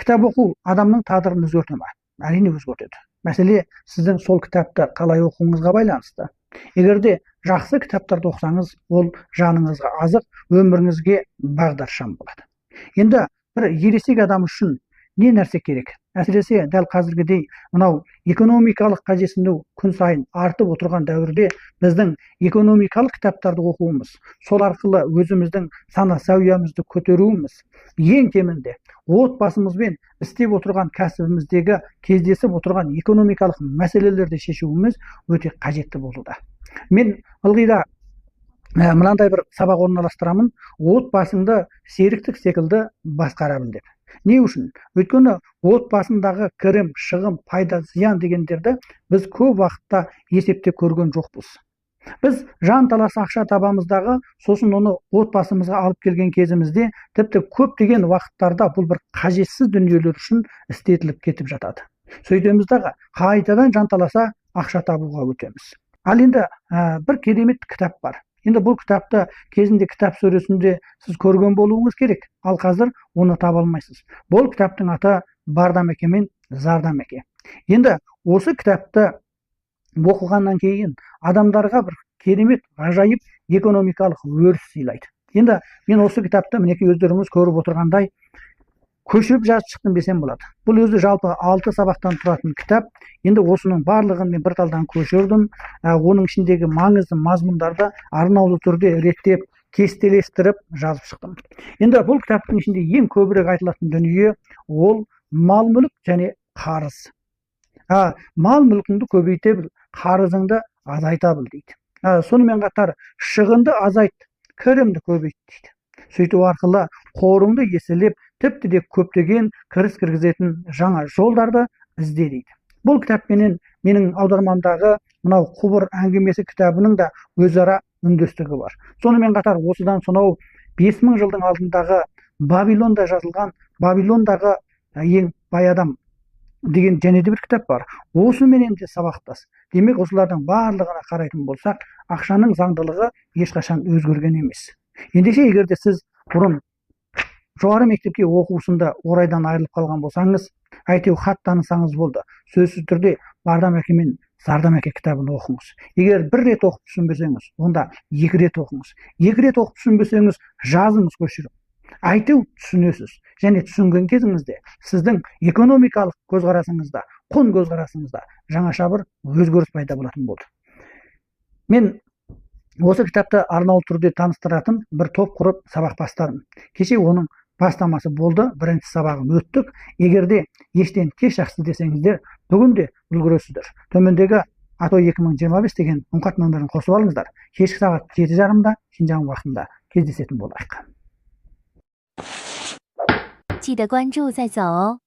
кітап оқу адамның тағдырын өзгерте ме? Әрине өзгертеді. Мәселе сіздің сол кітапты қалай оқуыңызға байланысты. Егер де жақсы кітаптарды оқысаңыз, ол жаныңызға азық, өміріңізге бағдаршам болады. Енді бір ересек адам үшін не нәрсе керек? Әсіресе дәл қазіргідей мынау экономикалық қажетсіну күн сайын артып отырған дәуірде біздің экономикалық кітаптарды оқуымыз, сол арқылы өзіміздің сана сәуиямызды көтеруіміз, ең кемінде отбасымызбен істеп отырған кәсібіміздегі кездесіп отырған экономикалық мәселелерді шешуіміз өте қажетті болуда. Мен ылғи да мынандай бір сабақ орналастырамын: отбасыңды серіктік секілді басқара біл деп. Не үшін? Өйткені отбасындағы кірім, шығым, пайда, зиян дегендерді біз көп уақытта есепте көрген жоқпыз. Біз жан талас ақша табамыздағы, сосын оны отбасымызға алып келген кезімізде тіпті көптеген уақыттарда бұл бір қажетсіз дүниелер үшін істетіліп кетіп жатады. Сөйтеміз дағы қайтадан жан таласа ақша табуға өтеміз. Ал енді бір керемет кітап бар. Енді бұл кітапты кезінде кітап сөресінде сіз көрген болуыңыз керек, ал қазір оны таба алмайсыз. Бұл кітаптың аты Бардам-әке мен Зардам-әке. Енді осы кітапты оқығаннан кейін адамдарға бір керемет, ғажайып экономикалық өріс сыйлайды. Енді мен осы кітапты мінекей өздеріңіз көріп отырғандай көшіріп жазып шықтым десем болады. Бұл өзі жалпы 6 сабақтан тұратын кітап. Енді осының барлығын мен бір талдан көшірдім. Оның ішіндегі маңызды мазмұндарды арнаулы түрде реттеп, кестелестіріп жазып шықтым. Енді бұл кітаптың ішінде ең көбірек айтылатын дүние ол мал-мүлік және қарыз. Мал-мүлкіңді көбейте біл, қарызыңды азайта біл дейді. Сонымен қатар шығынды азайт, кірімді көбейт дейді. Сөйту арқылы қорыңды еселеп, тіпті де көптеген кіріс кіргізетін жаңа жолдарды ізде дейді. Бұл кітаппенен менің аудармамдағы мынау құбыр әңгімесі кітабының да өзара үндестігі бар. Сонымен қатар осыдан сонау 5000 жылдың алдындағы Бабилонда жазылған Бабилондағы ең бай адам деген және де бір кітап бар. Осыменен де сабақтас. Демек, осылардың барлығына қарайтын болсақ, ақшаның заңдылығы ешқашан өзгерген емес. Ендеше егер де сіз бұрын жоғары мектепке оқусында орайдан айырылып қалған болсаңыз, әйтеу хат танысаңыз болды. Сөзсіз түрде Бардам-әке мен Зардам-әке кітабын оқыңыз. Егер бір рет оқып түсінбесеңіз, онда 2 рет оқыңыз. 2 рет оқып түсінбесеңіз, жазыңыз, көшіріп. Әйтеу түсінесіз. Және түсінген кезіңізде сіздің экономикалық көзқарасыңызда, құн көзқарасыңызда жаңаша бір өзгеріс пайда болатын болды. Мен осы кітапты арнаулы түрде таныстыратын бір топ құрып сабақ бастадым. Кеше оның бастамасы болды, бірінші сабағын өттік. Егер де ештен кеш жақсы десеңіздер, бүгін де үлгересіздер. Төмендегі Атой 2025 деген үн-хат нөмірін қосып алыңыздар. Кешкі сағат 7:30-да Шинжаң уақытында кездесетін болайық. 记得关注再走哦。